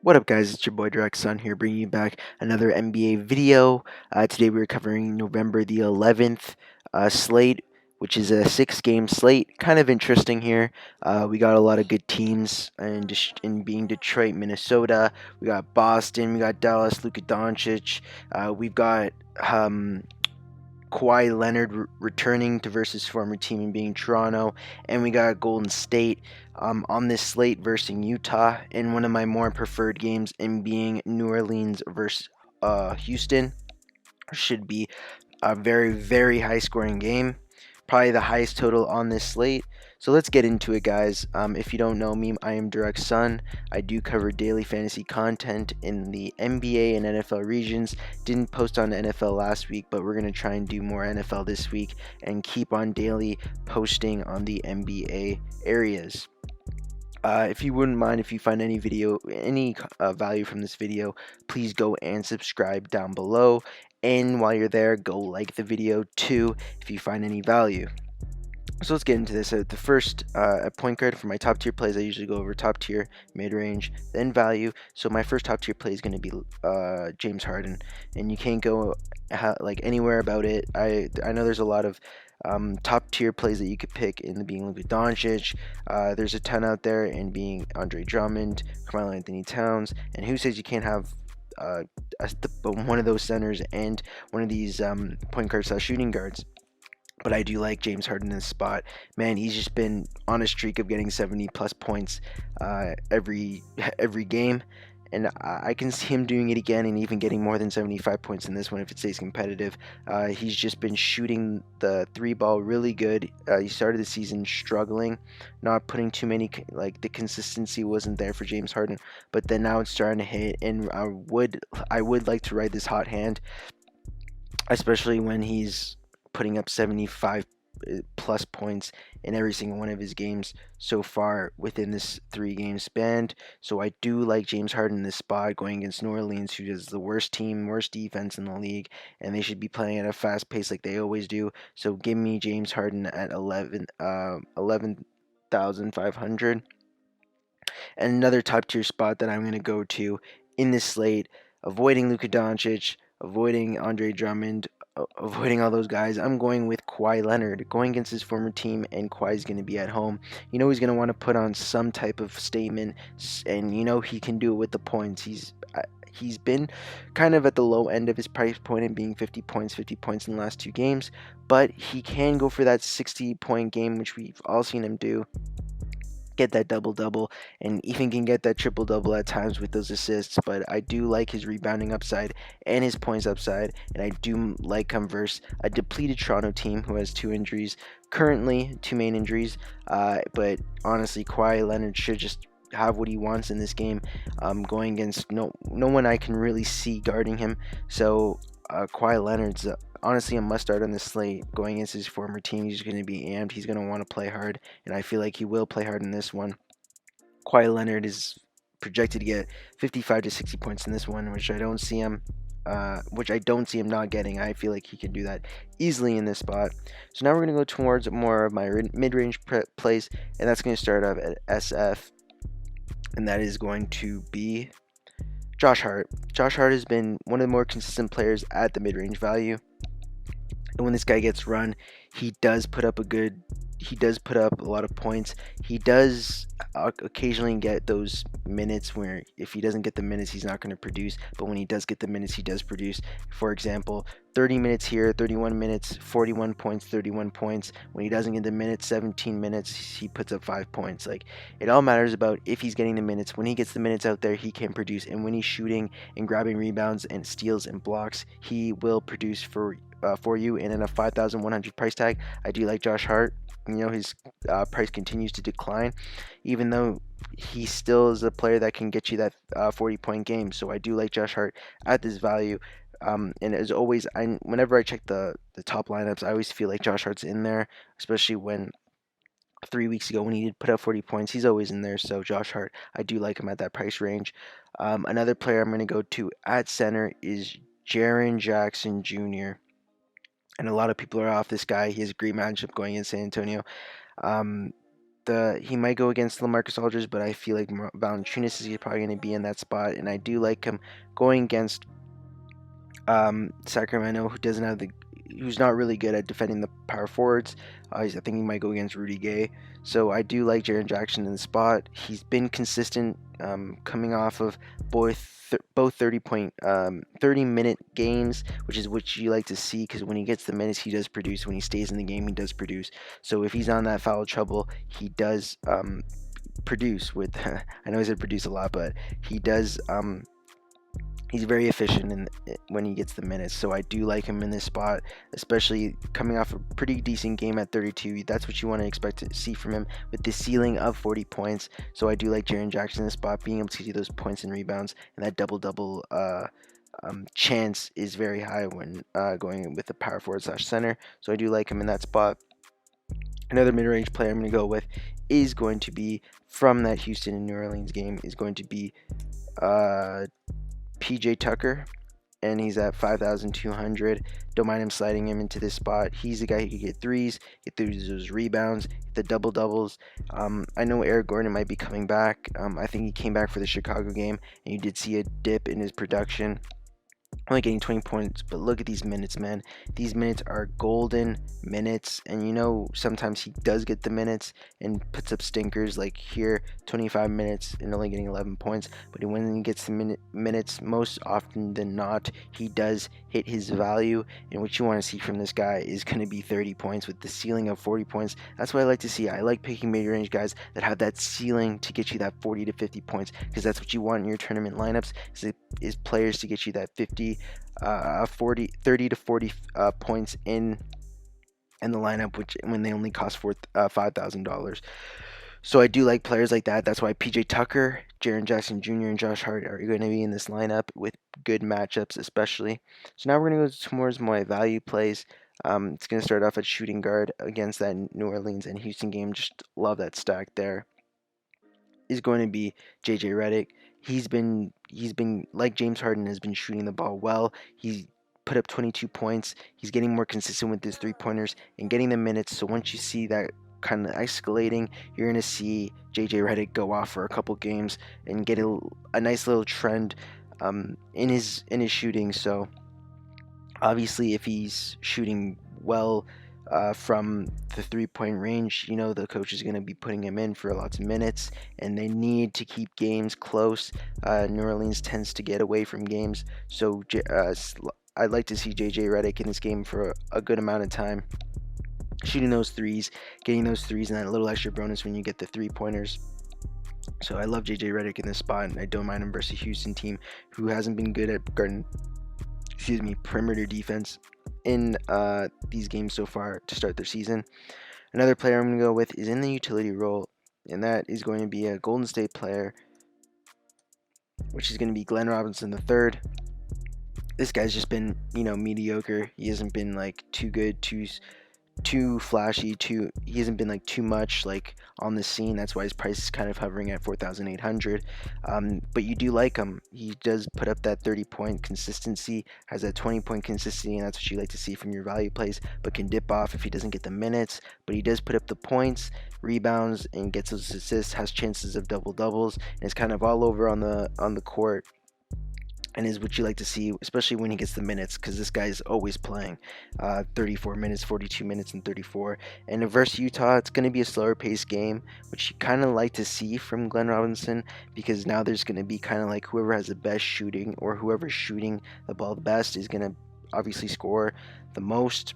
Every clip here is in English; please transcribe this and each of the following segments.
What up, guys? It's your boy Directsun here, bringing you back another NBA video. Today we're covering November the 11th slate, which is a six-game slate. Kind of interesting here. We got a lot of good teams, and in being Detroit, Minnesota, we got Boston, we got Dallas, Luka Doncic, we've got Kawhi Leonard returning to versus former team and being Toronto, and we got Golden State on this slate versus Utah in one of my more preferred games in being New Orleans versus Houston. Should be a very high scoring game, probably the highest total on this slate. So let's get into it, guys. If you don't know me, I am Directsun. I do cover daily fantasy content in the NBA and NFL regions. Didn't post on NFL last week, but we're gonna try and do more NFL this week and keep on daily posting on the NBA areas. If you wouldn't mind, if you find any value from this video, please go and subscribe down below. And while you're there, go like the video too if you find any value. So let's get into this. The first point guard for my top tier plays, I usually go over top tier, mid range, then value. So my first top tier play is going to be James Harden, and you can't go like anywhere about it. I know there's a lot of top tier plays that you could pick in the being Luka Doncic. There's a ton out there in being Andre Drummond, Carmelo Anthony Towns, and who says you can't have one of those centers and one of these point guards shooting guards. But I do like James Harden in this spot. Man, he's just been on a streak of getting 70 plus points every game, and I can see him doing it again and even getting more than 75 points in this one if it stays competitive. He's just been shooting the three ball really good. He started the season struggling, not putting too many, like the consistency wasn't there for James Harden, but then now it's starting to hit, and I would like to ride this hot hand, especially when he's putting up 75 plus points in every single one of his games so far within this 3 game span. So I do like James Harden in this spot going against New Orleans, who is the worst team, worst defense in the league, and they should be playing at a fast pace like they always do. So give me James Harden at 11,500. And another top tier spot that I'm going to go to in this slate, avoiding Luka Doncic, avoiding Andre Drummond, avoiding all those guys. I'm going with Kawhi Leonard, going against his former team, and Kawhi's going to be at home. You know he's going to want to put on some type of statement, and you know he can do it with the points. He's been kind of at the low end of his price point and being 50 points in the last 2 games, but he can go for that 60-point game, which we've all seen him do, get that double double, and even can get that triple double at times with those assists. But I do like his rebounding upside and his points upside, and I do like him versus a depleted Toronto team who has 2 injuries currently, 2 main injuries. But honestly, Kawhi Leonard should just have what he wants in this game, going against no one I can really see guarding him. So Kawhi Leonard's honestly a must start on this slate. Going against his former team, he's going to be amped. He's going to want to play hard, and I feel like he will play hard in this one. Kawhi Leonard is projected to get 55 to 60 points in this one, which I don't see him. Which I don't see him not getting. I feel like he can do that easily in this spot. So now we're going to go towards more of my mid-range plays, and that's going to start off at SF, and that is going to be Josh Hart. Josh Hart has been one of the more consistent players at the mid-range value. And when this guy gets run, he does put up a lot of points. He does occasionally get those minutes where if he doesn't get the minutes, he's not going to produce. But when he does get the minutes, he does produce. For example, 30 minutes here, 31 minutes, 41 points, 31 points. When he doesn't get the minutes, 17 minutes, he puts up 5 points. Like, it all matters about if he's getting the minutes. When he gets the minutes out there, he can produce. And when he's shooting and grabbing rebounds and steals and blocks, he will produce for you. And in a 5,100 price tag, I do like Josh Hart. You know, his price continues to decline, even though he still is a player that can get you that 40-point game. So I do like Josh Hart at this value. And as always, whenever I check the top lineups, I always feel like Josh Hart's in there, especially when 3 weeks ago when he did put up 40 points, he's always in there. So Josh Hart, I do like him at that price range. Another player I'm going to go to at center is Jaren Jackson Jr., and a lot of people are off this guy. He has a great matchup going in San Antonio. Um, he might go against LaMarcus Aldridge, but I feel like Valanciunas is probably going to be in that spot, and I do like him going against Sacramento, who's not really good at defending the power forwards. I think he might go against Rudy Gay. So I do like Jaren Jackson in the spot. He's been consistent, coming off of both 30-minute games, which is what you like to see, because when he gets the minutes, he does produce. When he stays in the game, he does produce. So if he's on that foul trouble, he does produce with. I know I said produce a lot, but he does. He's very efficient when he gets the minutes, so I do like him in this spot, especially coming off a pretty decent game at 32. That's what you want to expect to see from him with the ceiling of 40 points. So I do like Jaren Jackson in this spot, being able to see those points and rebounds, and that double-double chance is very high when going with the power forward / center. So I do like him in that spot. Another mid-range player I'm going to go with is going to be from that Houston and New Orleans game is going to be PJ Tucker, and he's at 5,200. Don't mind him sliding him into this spot. He's the guy who can get threes, get those rebounds, get the double doubles. I know Eric Gordon might be coming back. I think he came back for the Chicago game, and you did see a dip in his production. Only getting 20 points, but look at these minutes, man. These minutes are golden minutes, and sometimes he does get the minutes and puts up stinkers, like here, 25 minutes and only getting 11 points. But when he gets the minutes, most often than not, he does hit his value, and what you want to see from this guy is going to be 30 points with the ceiling of 40 points. That's what I like to see. I like picking mid-range guys that have that ceiling to get you that 40 to 50 points, because that's what you want in your tournament lineups, is players to get you that 30 to 40 points in the lineup, which when they only cost $5,000. So I do like players like that. That's why PJ Tucker, Jaren Jackson Jr., and Josh Hart are going to be in this lineup with good matchups, especially. So now we're going to go towards my value plays. It's going to start off at shooting guard against that New Orleans and Houston game. Just love that stack there. Is going to be JJ Redick. He's been like James Harden, has been shooting the ball well. He's put up 22 points. He's getting more consistent with his three-pointers and getting the minutes. So once you see that kind of escalating, you're going to see JJ Redick go off for a couple games and get a nice little trend in his shooting. So obviously, if he's shooting well from the three-point range, the coach is going to be putting him in for lots of minutes, and they need to keep games close. New Orleans tends to get away from games, so I'd like to see JJ Redick in this game for a good amount of time, shooting those threes, getting those threes, and that little extra bonus when you get the three-pointers. So I love JJ Redick in this spot, and I don't mind him versus a Houston team who hasn't been good at perimeter defense in these games so far to start their season. Another player I'm going to go with is in the utility role, and that is going to be a Golden State player, which is going to be Glenn Robinson III. This guy's just been, mediocre. He hasn't been like too good, too flashy, he hasn't been like too much like on the scene. That's why his price is kind of hovering at 4,800. But you do like him. He does put up that 30-point consistency, has that 20-point consistency, and that's what you like to see from your value plays, but can dip off if he doesn't get the minutes. But he does put up the points, rebounds, and gets those assists, has chances of double doubles, and is kind of all over on the court, and is what you like to see, especially when he gets the minutes, because this guy is always playing 34 minutes, 42 minutes, and 34. And versus Utah, it's going to be a slower paced game, which you kind of like to see from Glenn Robinson, because now there's going to be kind of like whoever has the best shooting, or whoever's shooting the ball the best, is going to obviously score the most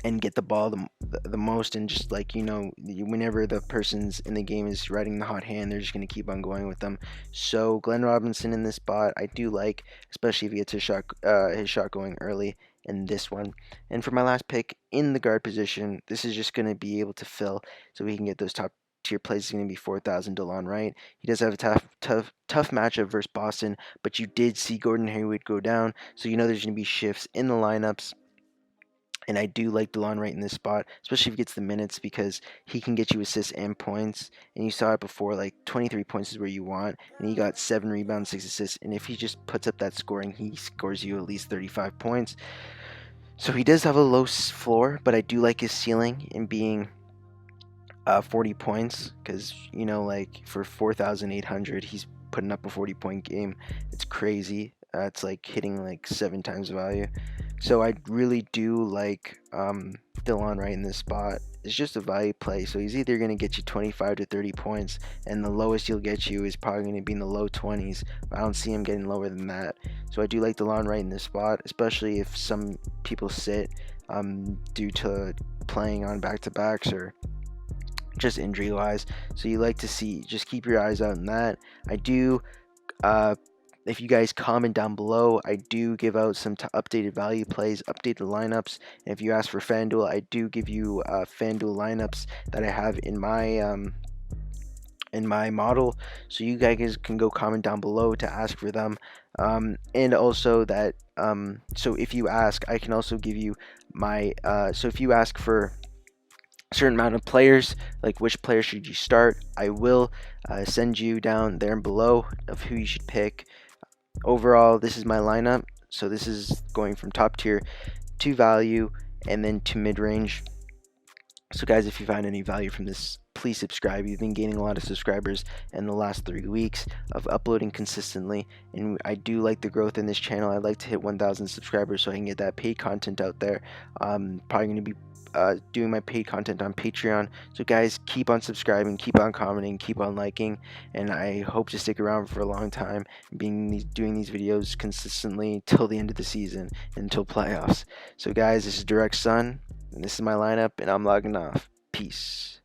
and get the ball the most, and just like whenever the person's in the game is riding the hot hand, they're just going to keep on going with them. So Glenn Robinson in this spot I do like, especially if he gets his shot going early in this one. And for my last pick in the guard position, this is just going to be able to fill, so we can get those top tier plays. Is going to be 4,000 DeLon Wright. He does have a tough matchup versus Boston, but you did see Gordon Hayward go down, so there's going to be shifts in the lineups. And I do like DeLon Wright in this spot, especially if he gets the minutes, because he can get you assists and points. And you saw it before, like 23 points is where you want. And he got 7 rebounds, 6 assists. And if he just puts up that scoring, he scores you at least 35 points. So he does have a low floor, but I do like his ceiling in being 40 points, because you know, like for 4,800 he's putting up a 40-point game. It's crazy. It's like hitting like 7 times the value. So I really do like Dylan right in this spot. It's just a value play, so he's either going to get you 25 to 30 points, and the lowest he'll get you is probably going to be in the low 20s, but I don't see him getting lower than that. So I do like Dylan right in this spot, especially if some people sit due to playing on back-to-backs or just injury wise. So you like to see, just keep your eyes out on that. I do, if you guys comment down below, I do give out some updated value plays, updated lineups. And if you ask for FanDuel, I do give you FanDuel lineups that I have in my model, so you guys can go comment down below to ask for them. And also that so if you ask, I can also give you my so if you ask for certain amount of players, like which player should you start, I will send you down there below of who you should pick. Overall, this is my lineup, so this is going from top tier to value and then to mid-range. So guys, if you find any value from this, please subscribe. You've been gaining a lot of subscribers in the last 3 weeks of uploading consistently, and I do like the growth in this channel. I'd like to hit 1,000 subscribers so I can get that paid content out there. Probably going to be doing my paid content on Patreon. So guys, keep on subscribing, keep on commenting, keep on liking, and I hope to stick around for a long time, doing these videos consistently till the end of the season, until playoffs. So guys, this is Directsun, and this is my lineup, and I'm logging off. Peace.